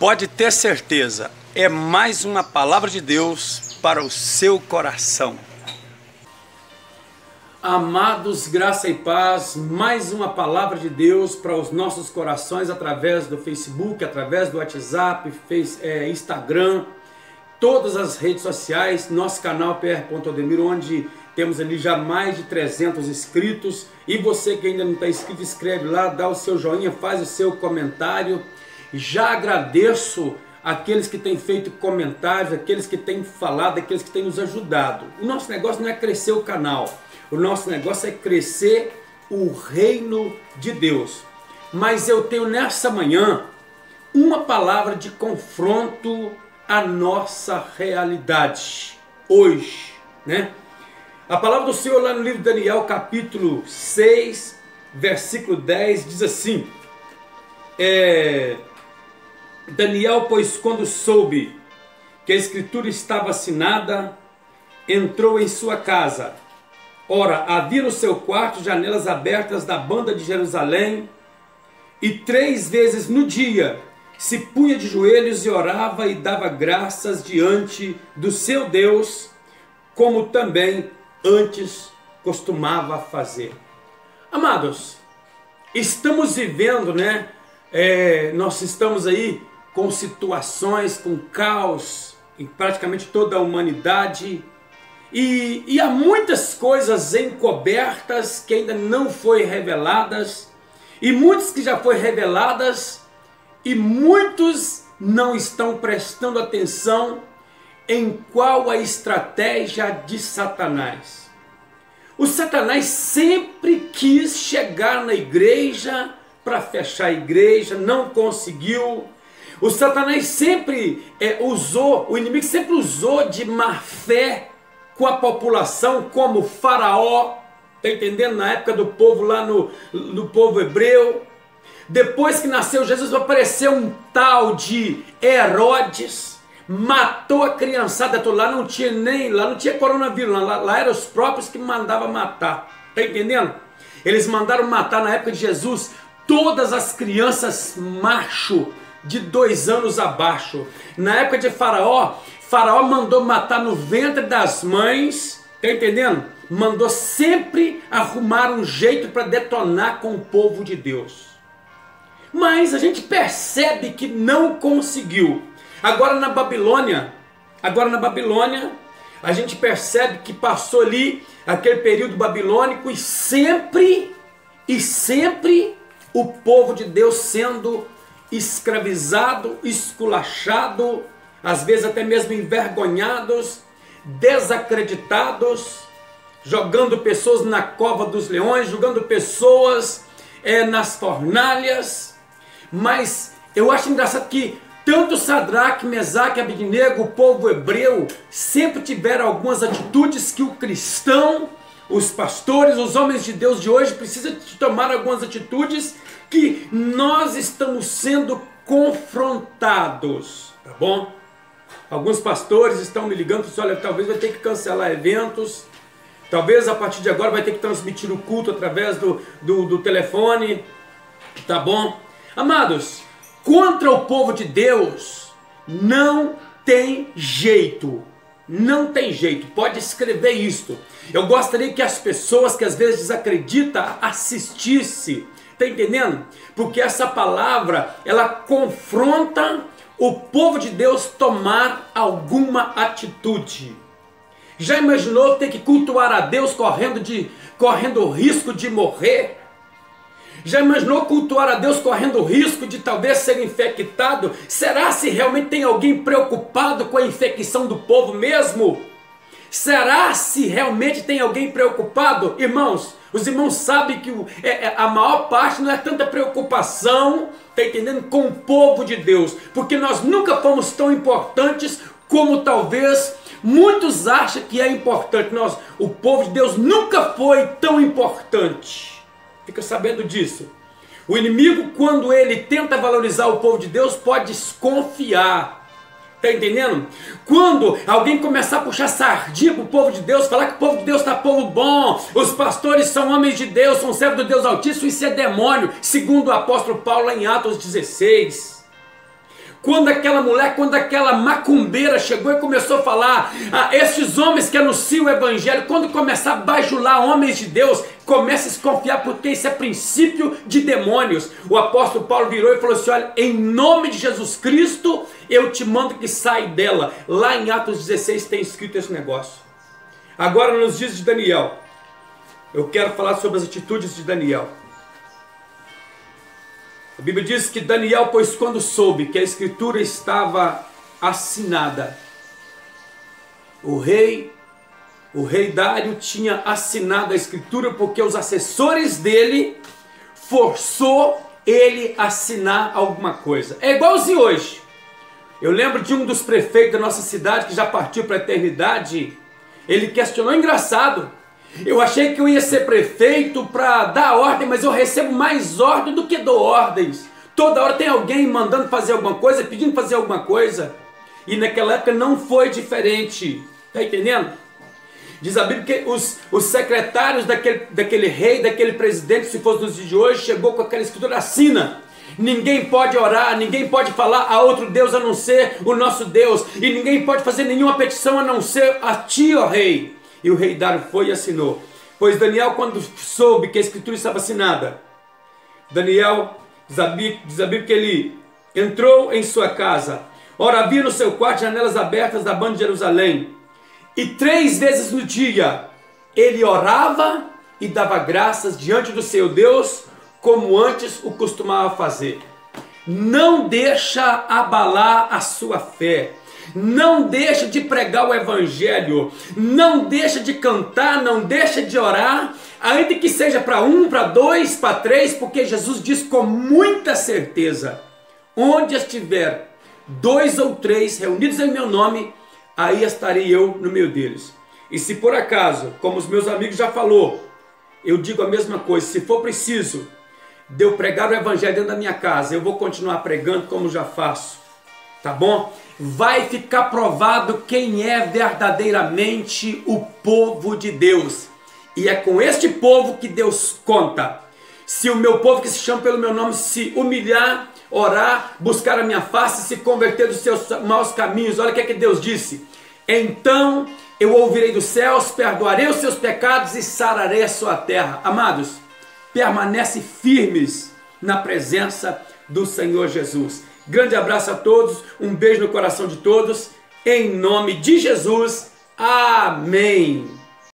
Pode ter certeza, é mais uma palavra de Deus para o seu coração. Amados, graça e paz, mais uma palavra de Deus para os nossos corações através do Facebook, através do WhatsApp, Instagram, todas as redes sociais, nosso canal Pr.Odemir, onde temos ali já mais de 300 inscritos. E você que ainda não está inscrito, escreve lá, dá o seu joinha, faz o seu comentário. Já agradeço aqueles que têm feito comentários, aqueles que têm falado, aqueles que têm nos ajudado. O nosso negócio não é crescer o canal, o nosso negócio é crescer o reino de Deus. Mas eu tenho nessa manhã uma palavra de confronto à nossa realidade hoje, né? A palavra do Senhor lá no livro de Daniel, capítulo 6, versículo 10, diz assim: Daniel, pois, quando soube que a escritura estava assinada, entrou em sua casa. Ora, havia no seu quarto janelas abertas da banda de Jerusalém, e 3 vezes no dia se punha de joelhos e orava e dava graças diante do seu Deus, como também antes costumava fazer. Amados, estamos vivendo, né? Nós estamos aí com situações, com caos em praticamente toda a humanidade, e há muitas coisas encobertas que ainda não foram reveladas, e muitas que já foram reveladas, e muitos não estão prestando atenção em qual a estratégia de Satanás. O Satanás sempre quis chegar na igreja para fechar a igreja, não conseguiu. O Satanás sempre o inimigo sempre usou de má fé com a população, como Faraó, está entendendo? Na época do povo lá no povo hebreu. Depois que nasceu Jesus, apareceu um tal de Herodes, matou a criançada toda. Lá não tinha coronavírus, lá eram os próprios que mandavam matar, está entendendo? Eles mandaram matar na época de Jesus todas as crianças macho de 2 anos abaixo. Na época de Faraó mandou matar no ventre das mães, tá entendendo? Mandou sempre arrumar um jeito para detonar com o povo de Deus. Mas a gente percebe que não conseguiu. Agora na Babilônia, a gente percebe que passou ali aquele período babilônico e sempre o povo de Deus sendo escravizado, esculachado, às vezes até mesmo envergonhados, desacreditados, jogando pessoas na cova dos leões, jogando pessoas nas fornalhas. Mas eu acho engraçado que tanto Sadraque, Mesaque e Abednego, o povo hebreu, sempre tiveram algumas atitudes que o cristão, os pastores, os homens de Deus de hoje precisam tomar algumas atitudes que nós estamos sendo confrontados, tá bom? Alguns pastores estão me ligando e dizem: olha, talvez vai ter que cancelar eventos, talvez a partir de agora vai ter que transmitir o culto através do telefone, tá bom? Amados, contra o povo de Deus não tem jeito. Não tem jeito, pode escrever isto. Eu gostaria que as pessoas que às vezes desacreditam assistissem, tá entendendo? Porque essa palavra, ela confronta o povo de Deus tomar alguma atitude. Já imaginou ter que cultuar a Deus correndo o risco de morrer? Já imaginou cultuar a Deus correndo o risco de talvez ser infectado? Será se realmente tem alguém preocupado com a infecção do povo mesmo? Será se realmente tem alguém preocupado? Irmãos, os irmãos sabem que a maior parte não é tanta preocupação, tá entendendo, com o povo de Deus, porque nós nunca fomos tão importantes como talvez muitos acham que é importante. O povo de Deus nunca foi tão importante. Fica sabendo disso. O inimigo, quando ele tenta valorizar o povo de Deus, pode desconfiar. Está entendendo? Quando alguém começar a puxar sardinha para o povo de Deus, falar que o povo de Deus está povo bom, os pastores são homens de Deus, são servos do Deus Altíssimo, isso é demônio, segundo o apóstolo Paulo lá em Atos 16. Quando aquela mulher, quando aquela macumbeira chegou e começou a falar, esses homens que anunciam o evangelho, quando começar a bajular homens de Deus, comece a desconfiar, porque isso é princípio de demônios. O apóstolo Paulo virou e falou assim: olha, em nome de Jesus Cristo, eu te mando que saia dela. Lá em Atos 16 tem escrito esse negócio. Agora nos dias de Daniel, eu quero falar sobre as atitudes de Daniel. A Bíblia diz que Daniel, pois quando soube que a escritura estava assinada, o rei Dário tinha assinado a escritura porque os assessores dele forçou ele a assinar alguma coisa. É igualzinho hoje. Eu lembro de um dos prefeitos da nossa cidade que já partiu para a eternidade. Ele questionou, engraçado, eu achei que eu ia ser prefeito para dar ordem, mas eu recebo mais ordem do que dou ordens. Toda hora tem alguém mandando fazer alguma coisa, pedindo fazer alguma coisa. E naquela época não foi diferente. Está entendendo? Diz a Bíblia que os secretários daquele rei, daquele presidente, se fosse nos dias de hoje, chegou com aquela escritura, assina. Ninguém pode orar, ninguém pode falar a outro Deus a não ser o nosso Deus. E ninguém pode fazer nenhuma petição a não ser a ti, ó rei. E o rei Dário foi e assinou. Pois Daniel, quando soube que a escritura estava assinada, Daniel, diz a Bíblia que ele entrou em sua casa. Ora, havia no seu quarto janelas abertas da banda de Jerusalém. E 3 vezes no dia ele orava e dava graças diante do seu Deus, como antes o costumava fazer. Não deixa abalar a sua fé. Não deixa de pregar o evangelho, não deixa de cantar, não deixa de orar, ainda que seja para 1, para 2, para 3, porque Jesus diz com muita certeza, onde estiver 2 ou 3 reunidos em meu nome, aí estarei eu no meio deles. E se por acaso, como os meus amigos já falou, eu digo a mesma coisa, se for preciso de eu pregar o evangelho dentro da minha casa, eu vou continuar pregando como já faço, tá bom? Vai ficar provado quem é verdadeiramente o povo de Deus. E é com este povo que Deus conta. Se o meu povo que se chama pelo meu nome se humilhar, orar, buscar a minha face, se converter dos seus maus caminhos, olha o que é que Deus disse. Então eu ouvirei dos céus, perdoarei os seus pecados e sararei a sua terra. Amados, permanece firmes na presença do Senhor Jesus. Grande abraço a todos, um beijo no coração de todos, em nome de Jesus, amém.